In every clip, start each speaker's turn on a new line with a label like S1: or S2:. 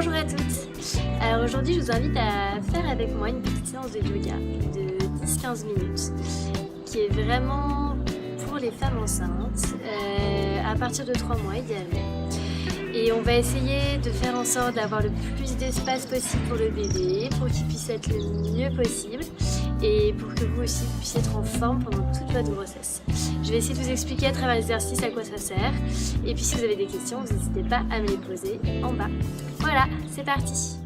S1: Bonjour à toutes. Alors aujourd'hui je vous invite à faire avec moi une petite séance de yoga de 10-15 minutes qui est vraiment pour les femmes enceintes à partir de 3 mois idéalement. Et on va essayer de faire en sorte d'avoir le plus d'espace possible pour le bébé, pour qu'il puisse être le mieux possible et pour que vous aussi puissiez être en forme pendant toute votre grossesse. Je vais essayer de vous expliquer à travers l'exercice à quoi ça sert. Et puis si vous avez des questions, n'hésitez pas à me les poser en bas. Voilà, c'est parti.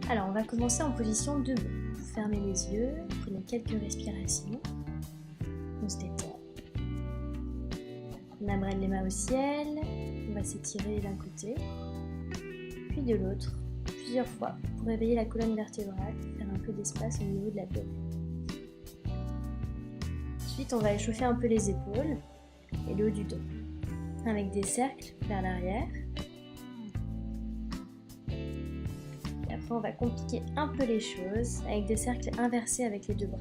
S1: Alors on va commencer en position debout. Vous fermez les yeux, prenez quelques respirations. On se détend. On amène les mains au ciel. On va s'étirer d'un côté, puis de l'autre, plusieurs fois, pour réveiller la colonne vertébrale, faire un peu d'espace au niveau de la l'abdomen. Ensuite, on va échauffer un peu les épaules et le haut du dos, avec des cercles vers l'arrière. Et après, on va compliquer un peu les choses, avec des cercles inversés avec les deux bras.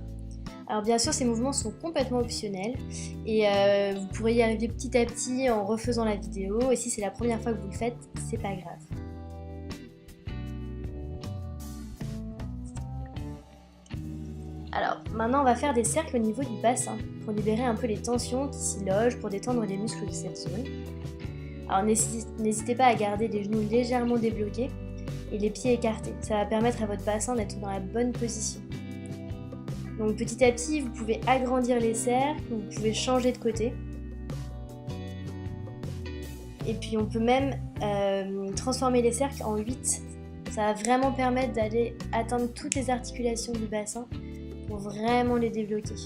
S1: Alors bien sûr, ces mouvements sont complètement optionnels et vous pourrez y arriver petit à petit en refaisant la vidéo. Et si c'est la première fois que vous le faites, c'est pas grave. Alors maintenant, on va faire des cercles au niveau du bassin pour libérer un peu les tensions qui s'y logent, pour détendre les muscles de cette zone. Alors n'hésitez pas à garder les genoux légèrement débloqués et les pieds écartés. Ça va permettre à votre bassin d'être dans la bonne position. Donc petit à petit, vous pouvez agrandir les cercles, vous pouvez changer de côté. Et puis on peut même transformer les cercles en 8. Ça va vraiment permettre d'aller atteindre toutes les articulations du bassin pour vraiment les débloquer.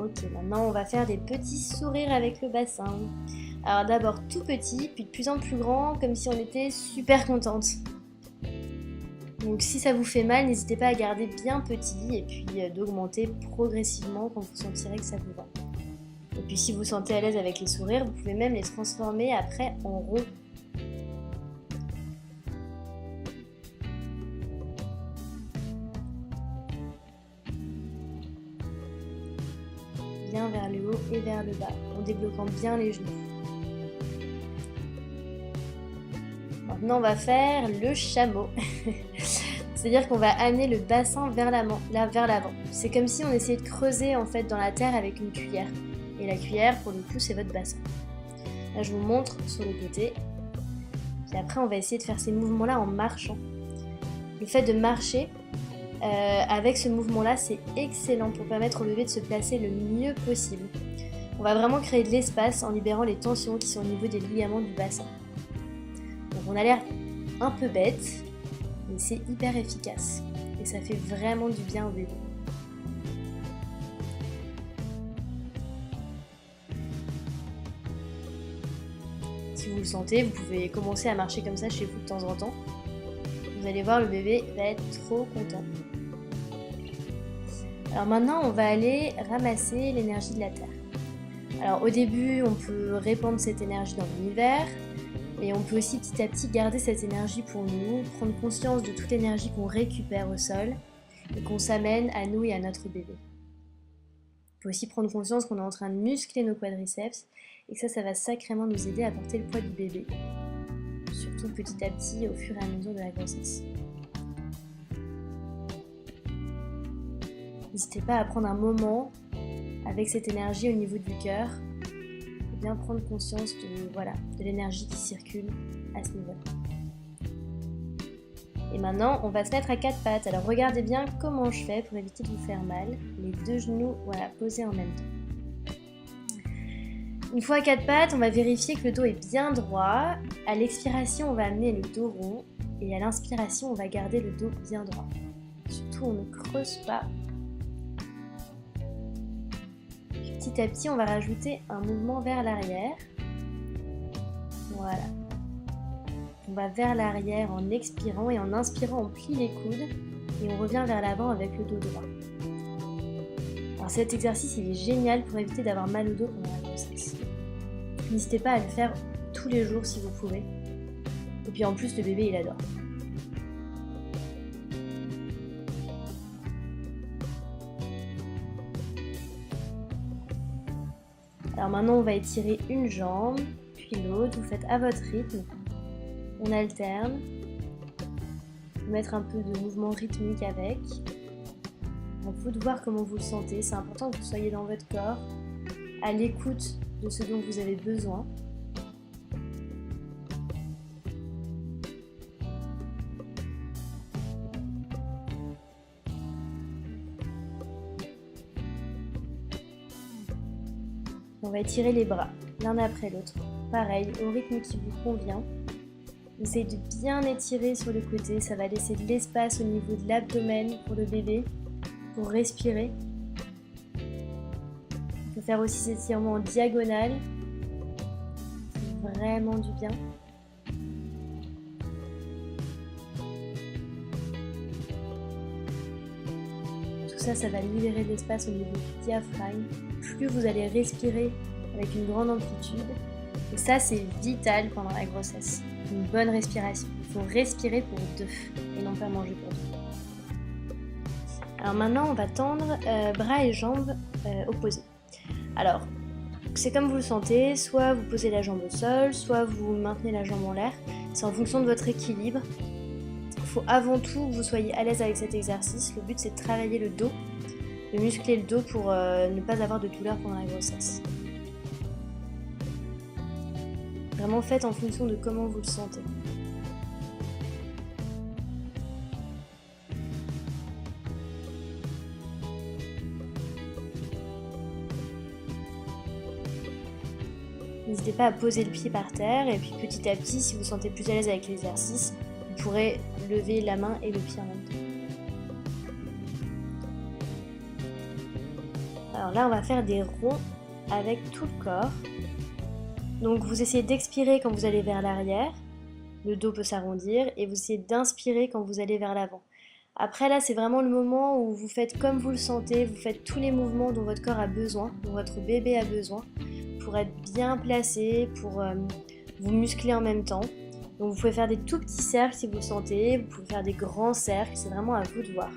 S1: Ok, maintenant on va faire des petits sourires avec le bassin. Alors d'abord tout petit, puis de plus en plus grand, comme si on était super contente. Donc si ça vous fait mal, n'hésitez pas à garder bien petit et puis d'augmenter progressivement quand vous sentirez que ça vous va. Et puis si vous vous sentez à l'aise avec les sourires, vous pouvez même les transformer après en rond. Bien vers le haut et vers le bas, en débloquant bien les genoux. Maintenant, on va faire le chameau. C'est-à-dire qu'on va amener le bassin vers l'avant. C'est comme si on essayait de creuser en fait dans la terre avec une cuillère. Et la cuillère, pour le coup, c'est votre bassin. Là, je vous montre sur le côté. Puis après, on va essayer de faire ces mouvements-là en marchant. Le fait de marcher, avec ce mouvement-là, c'est excellent pour permettre au bébé de se placer le mieux possible. On va vraiment créer de l'espace en libérant les tensions qui sont au niveau des ligaments du bassin. Donc on a l'air un peu bête, mais c'est hyper efficace. Et ça fait vraiment du bien au bébé. Si vous le sentez, vous pouvez commencer à marcher comme ça chez vous de temps en temps. Vous allez voir, le bébé va être trop content. Alors maintenant, on va aller ramasser l'énergie de la Terre. Alors au début, on peut répandre cette énergie dans l'univers, et on peut aussi petit à petit garder cette énergie pour nous, prendre conscience de toute l'énergie qu'on récupère au sol et qu'on s'amène à nous et à notre bébé. On peut aussi prendre conscience qu'on est en train de muscler nos quadriceps et que ça va sacrément nous aider à porter le poids du bébé, surtout petit à petit au fur et à mesure de la grossesse. N'hésitez pas à prendre un moment avec cette énergie au niveau du cœur et bien prendre conscience de l'énergie qui circule à ce niveau-là. Et maintenant, on va se mettre à 4 pattes. Alors regardez bien comment je fais pour éviter de vous faire mal. Les deux genoux posés en même temps. Une fois à 4 pattes, on va vérifier que le dos est bien droit. À l'expiration, on va amener le dos rond. Et à l'inspiration, on va garder le dos bien droit. Surtout, on ne creuse pas. Petit à petit, on va rajouter un mouvement vers l'arrière. Voilà. On va vers l'arrière en expirant et en inspirant, on plie les coudes et on revient vers l'avant avec le dos droit. Alors cet exercice, il est génial pour éviter d'avoir mal au dos pendant la grossesse. N'hésitez pas à le faire tous les jours si vous pouvez. Et puis en plus, le bébé, il adore. Alors maintenant, on va étirer une jambe, puis l'autre. Vous faites à votre rythme. On alterne. Mettre un peu de mouvement rythmique avec. À vous de voir comment vous le sentez. C'est important que vous soyez dans votre corps, à l'écoute de ce dont vous avez besoin. On va étirer les bras, l'un après l'autre. Pareil, au rythme qui vous convient. Essayez de bien étirer sur le côté, ça va laisser de l'espace au niveau de l'abdomen pour le bébé, pour respirer. On peut faire aussi cet étirement en diagonale. C'est vraiment du bien. Tout ça, ça va libérer de l'espace au niveau du diaphragme. Plus vous allez respirer avec une grande amplitude. Et ça, c'est vital pendant la grossesse. Une bonne respiration. Il faut respirer pour deux et non pas manger pour deux. Alors maintenant, on va tendre bras et jambes opposés. Alors, c'est comme vous le sentez. Soit vous posez la jambe au sol, soit vous maintenez la jambe en l'air. C'est en fonction de votre équilibre. Il faut avant tout que vous soyez à l'aise avec cet exercice. Le but, c'est de travailler le dos, de muscler le dos pour ne pas avoir de douleur pendant la grossesse. Vraiment faites en fonction de comment vous le sentez. N'hésitez pas à poser le pied par terre et puis petit à petit, si vous vous sentez plus à l'aise avec l'exercice, vous pourrez lever la main et le pied en même temps. Alors là, on va faire des ronds avec tout le corps. Donc vous essayez d'expirer quand vous allez vers l'arrière, le dos peut s'arrondir, et vous essayez d'inspirer quand vous allez vers l'avant. Après là, c'est vraiment le moment où vous faites comme vous le sentez, vous faites tous les mouvements dont votre corps a besoin, dont votre bébé a besoin, pour être bien placé, pour vous muscler en même temps. Donc vous pouvez faire des tout petits cercles si vous le sentez, vous pouvez faire des grands cercles, c'est vraiment à vous de voir.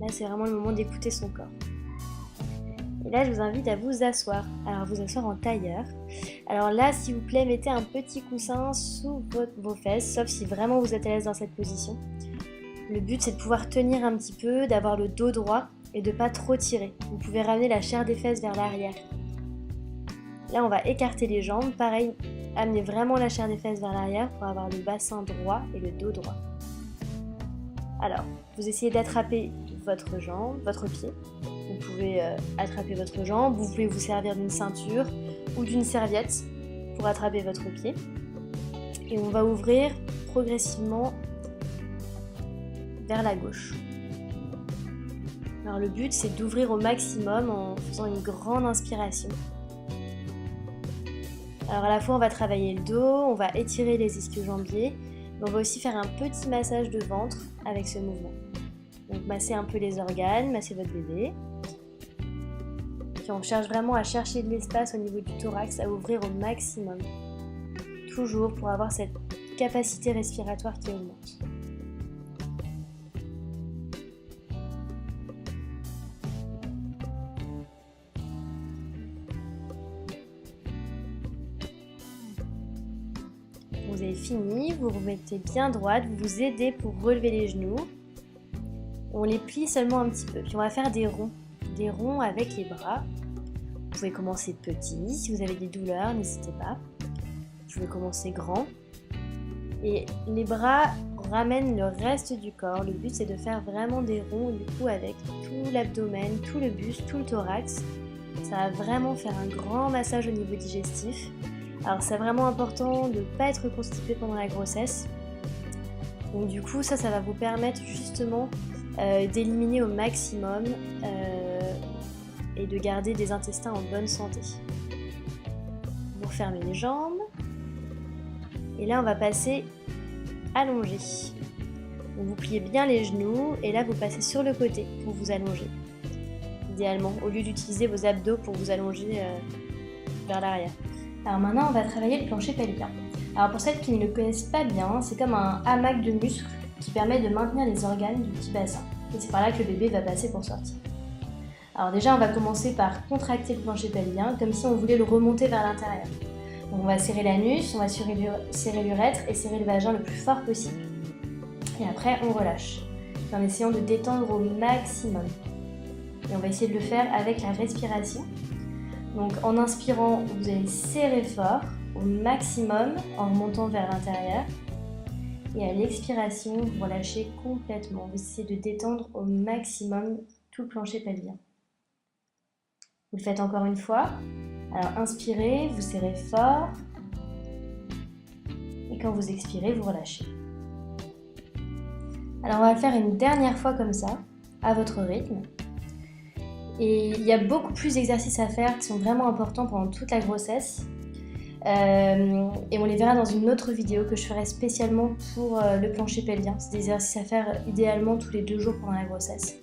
S1: Là, c'est vraiment le moment d'écouter son corps. Et là, je vous invite à vous asseoir. Alors, vous asseoir en tailleur. Alors là, s'il vous plaît, mettez un petit coussin sous vos fesses, sauf si vraiment vous êtes à l'aise dans cette position. Le but, c'est de pouvoir tenir un petit peu, d'avoir le dos droit et de ne pas trop tirer. Vous pouvez ramener la chair des fesses vers l'arrière. Là, on va écarter les jambes. Pareil, amenez vraiment la chair des fesses vers l'arrière pour avoir le bassin droit et le dos droit. Alors, vous essayez d'attraper votre jambe, votre pied. Vous pouvez attraper votre jambe, vous pouvez vous servir d'une ceinture ou d'une serviette pour attraper votre pied. Et on va ouvrir progressivement vers la gauche. Alors le but, c'est d'ouvrir au maximum en faisant une grande inspiration. Alors à la fois, on va travailler le dos, on va étirer les ischio-jambiers, mais on va aussi faire un petit massage de ventre avec ce mouvement. Donc massez un peu les organes, massez votre bébé. Puis on cherche vraiment à chercher de l'espace au niveau du thorax, à ouvrir au maximum. Toujours pour avoir cette capacité respiratoire qui augmente. Vous avez fini, vous remettez bien droite, vous vous aidez pour relever les genoux. On les plie seulement un petit peu, puis on va faire des ronds avec les bras. Vous pouvez commencer petit, si vous avez des douleurs, n'hésitez pas. Vous pouvez commencer grand. Et les bras ramènent le reste du corps. Le but, c'est de faire vraiment des ronds, du coup, avec tout l'abdomen, tout le buste, tout le thorax. Ça va vraiment faire un grand massage au niveau digestif. Alors, c'est vraiment important de ne pas être constipé pendant la grossesse. Donc, du coup, ça va vous permettre justement d'éliminer au maximum et de garder des intestins en bonne santé. Vous refermez les jambes. Et là, on va passer allongé. Donc, vous pliez bien les genoux et là, vous passez sur le côté pour vous allonger. Idéalement, au lieu d'utiliser vos abdos pour vous allonger vers l'arrière. Alors maintenant, on va travailler le plancher pelvien. Alors pour celles qui ne le connaissent pas bien, c'est comme un hamac de muscles qui permet de maintenir les organes du petit bassin.
S2: et c'est par là que le bébé va passer pour sortir. Alors déjà, on va commencer par contracter le plancher pelvien, comme si on voulait le remonter vers l'intérieur. Donc on va serrer l'anus, on va serrer l'urètre et serrer le vagin le plus fort possible. Et après, on relâche, en essayant de détendre au maximum. Et on va essayer de le faire avec la respiration. Donc en inspirant, vous allez serrer fort au maximum en remontant vers l'intérieur. Et à l'expiration, vous relâchez complètement. Vous essayez de détendre au maximum tout le plancher pelvien. Vous le faites encore une fois. Alors inspirez, vous serrez fort. Et quand vous expirez, vous relâchez. Alors on va le faire une dernière fois comme ça, à votre rythme. Et il y a beaucoup plus d'exercices à faire qui sont vraiment importants pendant toute la grossesse. Et on les verra dans une autre vidéo que je ferai spécialement pour le plancher pelvien. C'est des exercices à faire idéalement tous les 2 jours pendant la grossesse.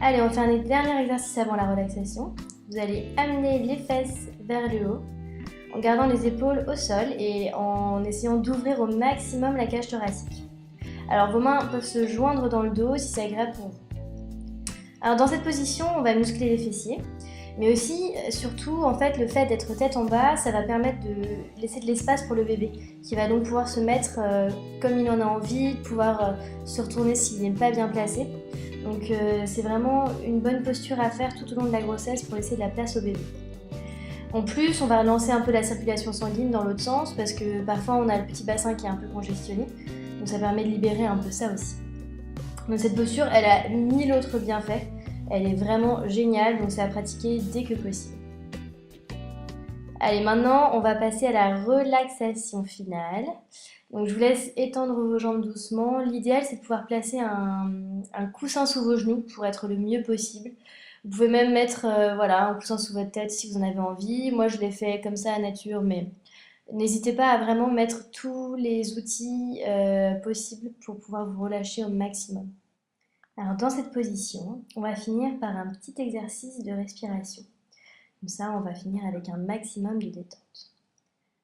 S2: Allez, on fait un dernier exercice avant la relaxation. Vous allez amener les fesses vers le haut en gardant les épaules au sol et en essayant d'ouvrir au maximum la cage thoracique. Alors vos mains peuvent se joindre dans le dos si c'est agréable pour vous. Alors dans cette position, on va muscler les fessiers. Mais aussi, surtout, en fait, le fait d'être tête en bas, ça va permettre de laisser de l'espace pour le bébé, qui va donc pouvoir se mettre comme il en a envie, de pouvoir se retourner s'il n'est pas bien placé. Donc c'est vraiment une bonne posture à faire tout au long de la grossesse pour laisser de la place au bébé. En plus, on va relancer un peu la circulation sanguine dans l'autre sens, parce que parfois on a le petit bassin qui est un peu congestionné, donc ça permet de libérer un peu ça aussi. Donc cette posture, elle a 1000 autres bienfaits. Elle est vraiment géniale, donc c'est à pratiquer dès que possible. Allez, maintenant, on va passer à la relaxation finale. Donc je vous laisse étendre vos jambes doucement. L'idéal, c'est de pouvoir placer un coussin sous vos genoux pour être le mieux possible. Vous pouvez même mettre voilà, un coussin sous votre tête si vous en avez envie. Moi, je l'ai fait comme ça à nature, mais n'hésitez pas à vraiment mettre tous les outils possibles pour pouvoir vous relâcher au maximum. Alors dans cette position, on va finir par un petit exercice de respiration. Comme ça, on va finir avec un maximum de détente.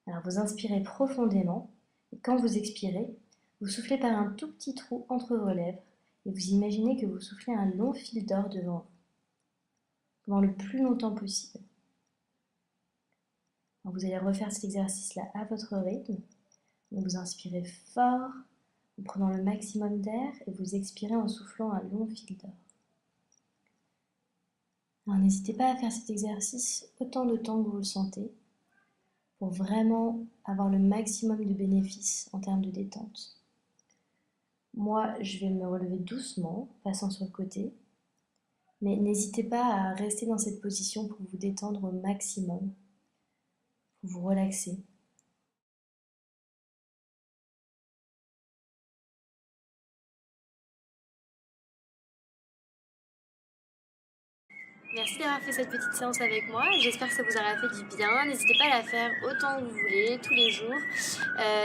S2: Alors vous inspirez profondément et quand vous expirez, vous soufflez par un tout petit trou entre vos lèvres et vous imaginez que vous soufflez un long fil d'or devant vous, pendant le plus longtemps possible. Alors, vous allez refaire cet exercice-là à votre rythme. Donc, vous inspirez fort, en prenant le maximum d'air et vous expirez en soufflant un long fil d'or. Alors n'hésitez pas à faire cet exercice autant de temps que vous le sentez pour vraiment avoir le maximum de bénéfices en termes de détente. Moi, je vais me relever doucement, passant sur le côté, mais n'hésitez pas à rester dans cette position pour vous détendre au maximum, pour vous relaxer.
S1: Merci d'avoir fait cette petite séance avec moi. J'espère que ça vous aura fait du bien. N'hésitez pas à la faire autant que vous voulez, tous les jours.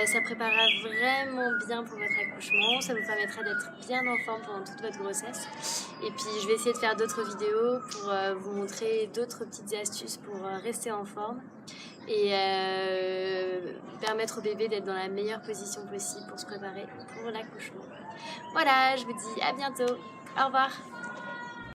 S1: Ça préparera vraiment bien pour votre accouchement. Ça vous permettra d'être bien en forme pendant toute votre grossesse. Et puis, je vais essayer de faire d'autres vidéos pour vous montrer d'autres petites astuces pour rester en forme et permettre au bébé d'être dans la meilleure position possible pour se préparer pour l'accouchement. Voilà, je vous dis à bientôt. Au revoir.